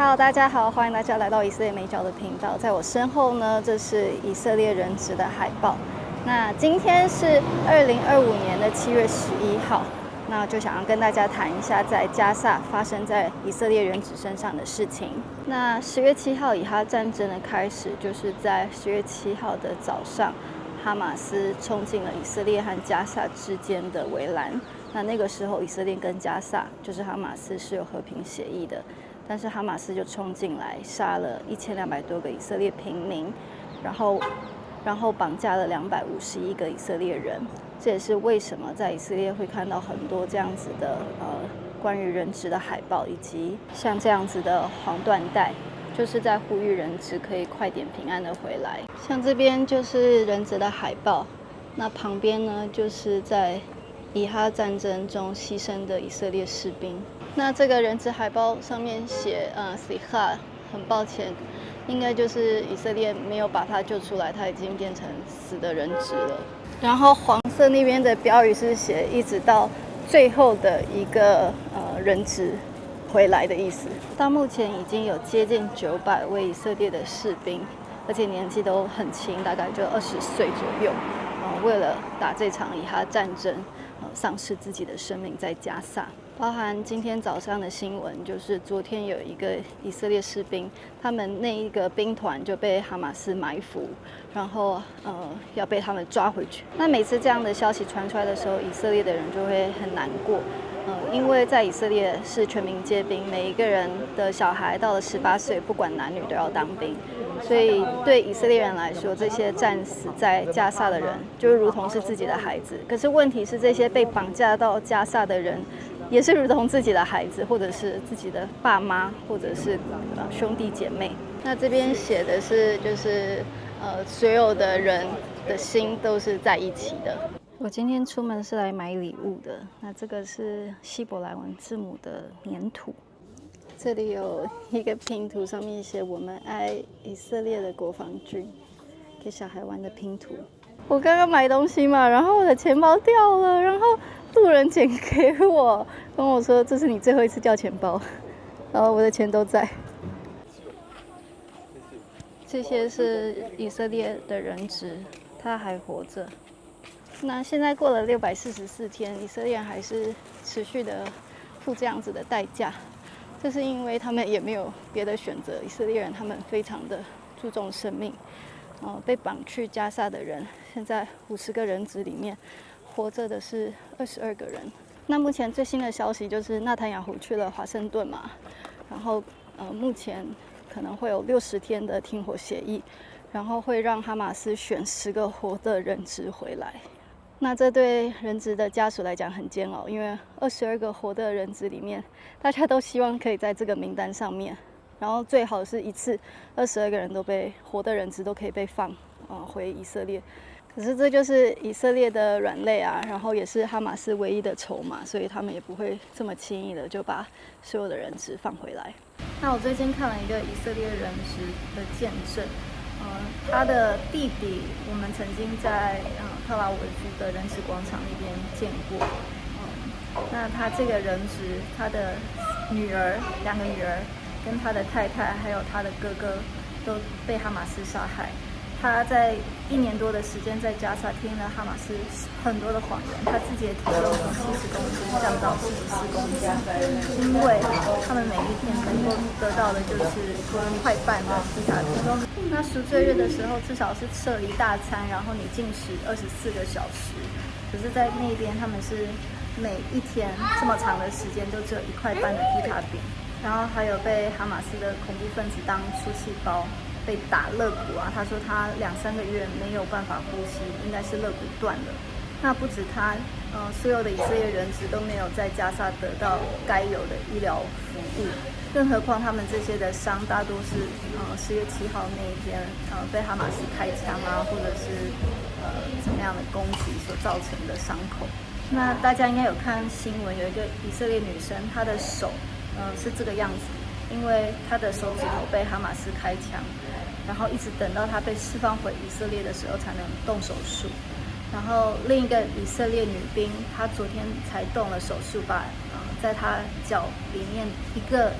Hello， 大家好，欢迎大家来到以色列美角的频道。在我身后呢，这是以色列人质的海报。那今天是2025年的7月11号，那就想要跟大家谈一下在加萨发生在以色列人质身上的事情。那10月7号以哈战争的开始，就是在10月7号的早上，哈马斯冲进了以色列和加萨之间的围栏。那个时候，以色列跟加萨就是哈马斯是有和平协议的。但是哈马斯就冲进来，杀了1200多个以色列平民，然后绑架了251个以色列人。这也是为什么在以色列会看到很多这样子的关于人质的海报，以及像这样子的黄缎带，就是在呼吁人质可以快点平安的回来。像这边就是人质的海报，那旁边呢就是在以哈战争中牺牲的以色列士兵。那这个人质海报上面写Slicha， 很抱歉，应该就是以色列没有把他救出来，他已经变成死的人质了。然后黄色那边的标语是写一直到最后的一个人质回来的意思。到目前已经有接近900位以色列的士兵，而且年纪都很轻，大概就20岁左右，为了打这场以哈战争，丧失自己的生命在加萨。包含今天早上的新闻，就是昨天有一个以色列士兵，他们那一个兵团就被哈马斯埋伏，然后要被他们抓回去。那每次这样的消息传出来的时候，以色列的人就会很难过，因为在以色列是全民皆兵，每一个人的小孩到了18岁，不管男女都要当兵。所以对以色列人来说，这些战死在加萨的人就如同是自己的孩子。可是问题是，这些被绑架到加萨的人也是如同自己的孩子，或者是自己的爸妈，或者是兄弟姐妹。那这边写的是，就是所有的人的心都是在一起的。我今天出门是来买礼物的。那这个是希伯来文字母的粘土。这里有一个拼图，上面写我们爱以色列的国防军，给小孩玩的拼图。我刚刚买东西嘛，然后我的钱包掉了，然后路人捡给我，跟我说这是你最后一次掉钱包，然后我的钱都在。这些是以色列的人质，他还活着。那现在过了644天，以色列人还是持续的付这样子的代价。这是因为他们也没有别的选择，以色列人他们非常的注重生命，被绑去加萨的人，现在50个人质里面活着的是22个人。那目前最新的消息就是纳坦雅胡去了华盛顿嘛，然后目前可能会有60天的停火协议，然后会让哈马斯选10个活的人质回来。那这对人质的家属来讲很煎熬，因为22个活的人质里面，大家都希望可以在这个名单上面，然后最好是一次22个人都被活的人质都可以被放回以色列。可是这就是以色列的软肋啊，然后也是哈马斯唯一的筹码，所以他们也不会这么轻易的就把所有的人质放回来。那我最近看了一个以色列人质的见证。他的弟弟，我们曾经在特拉维夫的人质广场那边见过。那他这个人质，他的女儿，2个女儿，跟他的太太，还有他的哥哥，都被哈马斯杀害。他在1年多的时间在加萨听了哈马斯很多的谎言，他自己的体重从70公斤降到44公斤，因为他们每一天能够得到的就是快半的披萨饼。那赎罪日的时候，至少是设一大餐，然后你禁食24个小时。可是，在那边他们是每一天这么长的时间都只有1块半的披萨饼，然后还有被哈马斯的恐怖分子当出气包。被打肋骨啊，他说他2-3个月没有办法呼吸，应该是肋骨断了。那不止他，所有的以色列人质都没有在加萨得到该有的医疗服务，更何况他们这些的伤大多是10月7号那一天被哈马斯开枪啊，或者是怎么样的攻击所造成的伤口。那大家应该有看新闻，有一个以色列女生，她的手是这个样子，因为她的手指头被哈马斯开枪。然后一直等到他被释放回以色列的时候才能动手术。然后另一个以色列女兵，她昨天才动了手术，把在她脚里面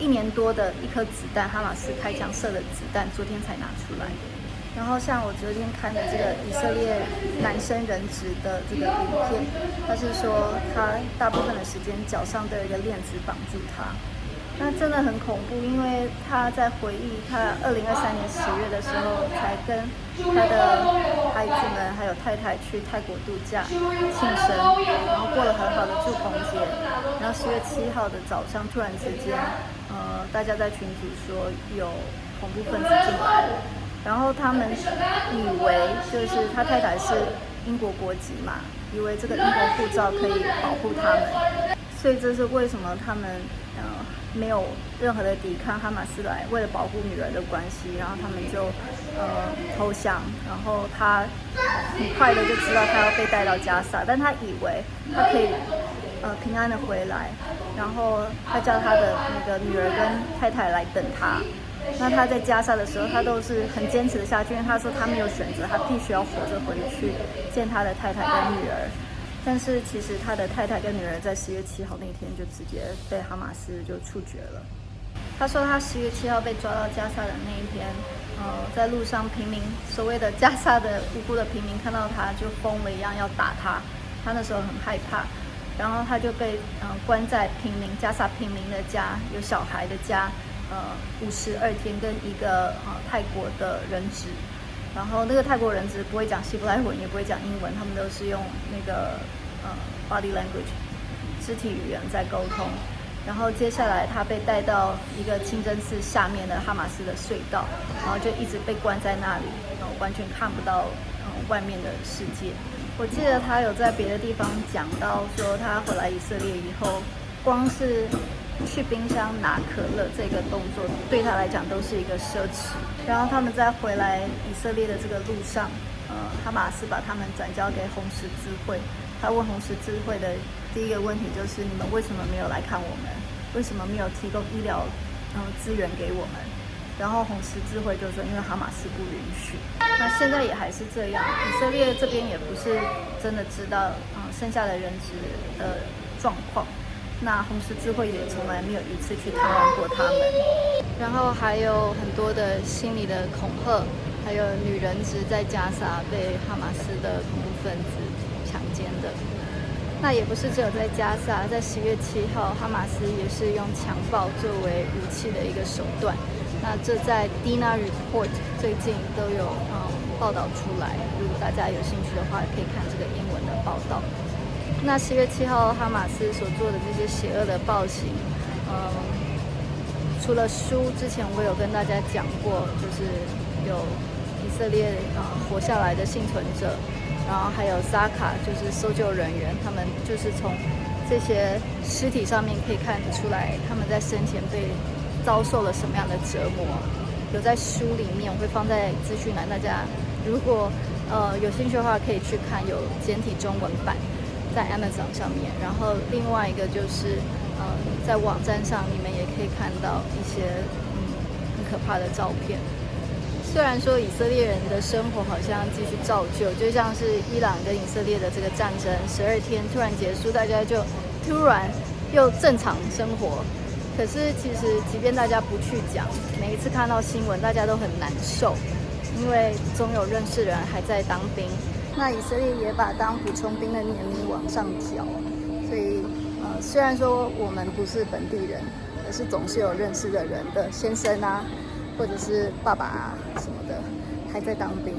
1年多的一颗子弹，哈马斯开枪射的子弹，昨天才拿出来。然后像我昨天看的这个以色列男生人质的这个影片，他是说他大部分的时间脚上都有一个链子绑住他。那真的很恐怖，因为他在回忆他2023年10月的时候，才跟他的孩子们还有太太去泰国度假庆生，然后过了很好的祝棚节。然后10月7号的早上，突然之间，大家在群组说有恐怖分子进来，然后他们以为就是他太太是英国国籍嘛，以为这个英国护照可以保护他们，所以这是为什么他们没有任何的抵抗哈马斯来，为了保护女儿的关系，然后他们就投降，然后他很快的就知道他要被带到加萨，但他以为他可以平安的回来，然后他叫他的那个女儿跟太太来等他。那他在加萨的时候，他都是很坚持的下去，因为他说他没有选择，他必须要活着回去见他的太太跟女儿。但是其实他的太太跟女儿在10月7号那天就直接被哈马斯就处决了。他说他10月7号被抓到加萨的那一天，在路上平民，所谓的加萨的无辜的平民看到他就疯了一样要打他，他那时候很害怕，然后他就被关在加萨平民的家，有小孩的家，52天，跟一个泰国的人质。然后那个泰国人质不会讲希伯来文，也不会讲英文，他们都是用那个body language 肢体语言在沟通。然后接下来他被带到一个清真寺下面的哈马斯的隧道，然后就一直被关在那里，然后完全看不到外面的世界。我记得他有在别的地方讲到说，他回来以色列以后，光是去冰箱拿可乐这个动作对他来讲都是一个奢侈。然后他们在回来以色列的这个路上，哈马斯把他们转交给红十字会。他问红十字会的第一个问题就是：你们为什么没有来看我们？为什么没有提供医疗资源给我们？然后红十字会就说：因为哈马斯不允许。那现在也还是这样，以色列这边也不是真的知道剩下的人质的状况。那红十字会也从来没有一次去探望过他们，然后还有很多的心理的恐吓，还有女人质在加萨被哈马斯的恐怖分子强奸的。那也不是只有在加萨，在10月7号，哈马斯也是用强暴作为武器的一个手段。那这在 Dina Report 最近都有报道出来，如果大家有兴趣的话，可以看这个英文的报道。那10月7号，哈马斯所做的这些邪恶的暴行，除了书之前我有跟大家讲过，就是有以色列活下来的幸存者，然后还有萨卡，就是搜救人员，他们就是从这些尸体上面可以看得出来，他们在生前被遭受了什么样的折磨。有在书里面，我会放在资讯栏，大家如果有兴趣的话，可以去看，有简体中文版。在 Amazon 上面，然后另外一个就是在网站上你们也可以看到一些很可怕的照片。虽然说以色列人的生活好像继续照旧，就像是伊朗跟以色列的这个战争12天突然结束，大家就突然又正常生活。可是其实即便大家不去讲，每一次看到新闻大家都很难受，因为总有认识人还在当兵。那以色列也把当补充兵的年龄往上调，所以虽然说我们不是本地人，可是总是有认识的人的先生啊，或者是爸爸啊什么的还在当兵。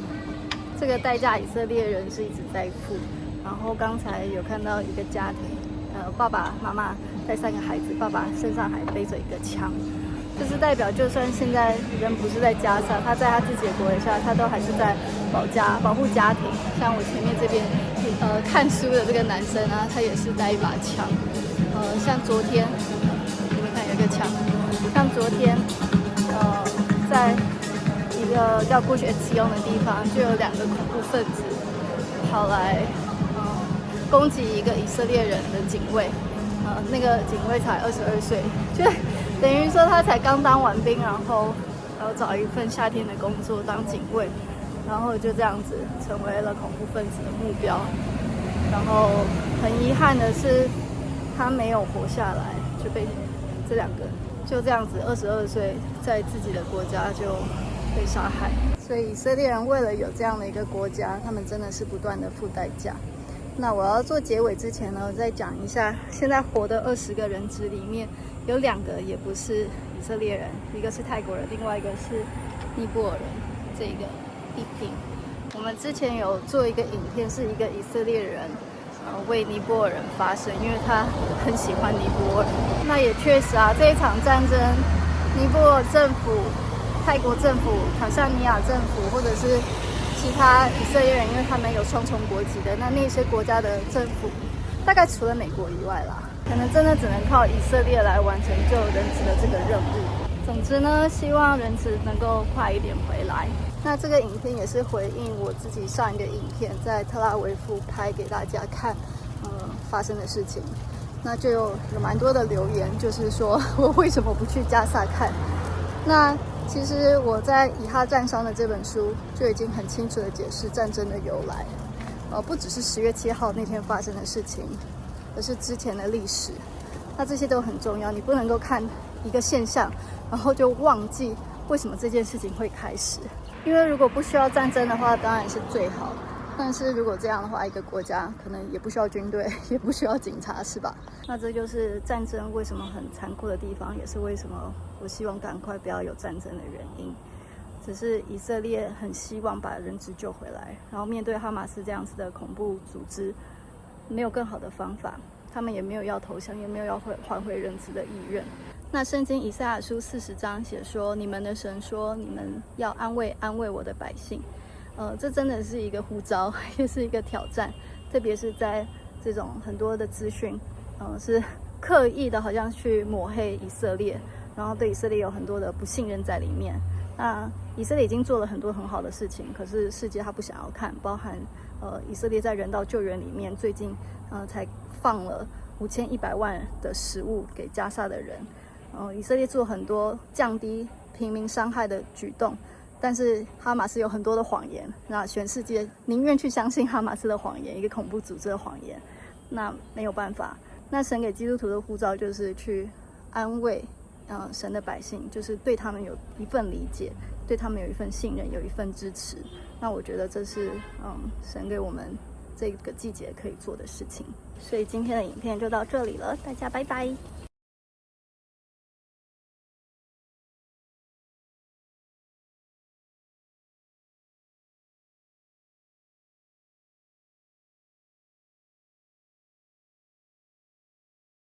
这个代价以色列人是一直在付。然后刚才有看到一个家庭，爸爸妈妈带3个孩子，爸爸身上还背着一个枪。就是代表，就算现在人不是在加萨，他在他自己的国家，他都还是在保护家庭。像我前面这边，看书的这个男生啊，他也是带一把枪。像昨天，你们看有一个枪。像昨天，在一个叫Gush Etzion的地方，就有2个恐怖分子跑来，攻击一个以色列人的警卫。那个警卫才22岁，就等于说他才刚当完兵，然后找一份夏天的工作当警卫，然后就这样子成为了恐怖分子的目标。然后很遗憾的是，他没有活下来，就被这两个就这样子22岁在自己的国家就被杀害。所以以色列人为了有这样的一个国家，他们真的是不断的付代价。那我要做结尾之前呢，我再讲一下，现在活的20个人质里面有2个也不是以色列人，一个是泰国人，另外一个是尼泊尔人。这个一平，我们之前有做一个影片，是一个以色列人为尼泊尔人发声，因为他很喜欢尼泊尔。那也确实啊，这一场战争，尼泊尔政府、泰国政府、坦桑尼亚政府，或者是其他以色列人，因为他们有双重国籍的，那些国家的政府，大概除了美国以外啦，可能真的只能靠以色列来完成救人质的这个任务。总之呢，希望人质能够快一点回来。那这个影片也是回应我自己上一个影片在特拉维夫拍给大家看，发生的事情。那就有蛮多的留言，就是说我为什么不去加萨看？那其实我在《以哈战伤》的这本书就已经很清楚的解释战争的由来，不只是10月7号那天发生的事情，而是之前的历史。那这些都很重要，你不能够看一个现象，然后就忘记为什么这件事情会开始。因为如果不需要战争的话，当然是最好。但是如果这样的话，一个国家可能也不需要军队，也不需要警察，是吧？那这就是战争为什么很残酷的地方，也是为什么我希望赶快不要有战争的原因。只是以色列很希望把人质救回来，然后面对哈马斯这样子的恐怖组织，没有更好的方法，他们也没有要投降，也没有要还回人质的意愿。那圣经以赛亚书40章写说，你们的神说，你们要安慰我的百姓。这真的是一个呼召，也是一个挑战，特别是在这种很多的资讯，是刻意的，好像去抹黑以色列，然后对以色列有很多的不信任在里面。那以色列已经做了很多很好的事情，可是世界他不想要看，包含以色列在人道救援里面，最近才放了5100万的食物给加沙的人。以色列做很多降低平民伤害的举动，但是哈马斯有很多的谎言，那全世界宁愿去相信哈马斯的谎言，一个恐怖组织的谎言，那没有办法。那神给基督徒的呼召就是去安慰神的百姓，就是对他们有一份理解，对他们有一份信任，有一份支持。那我觉得这是神给我们这个季节可以做的事情。所以今天的影片就到这里了，大家拜拜。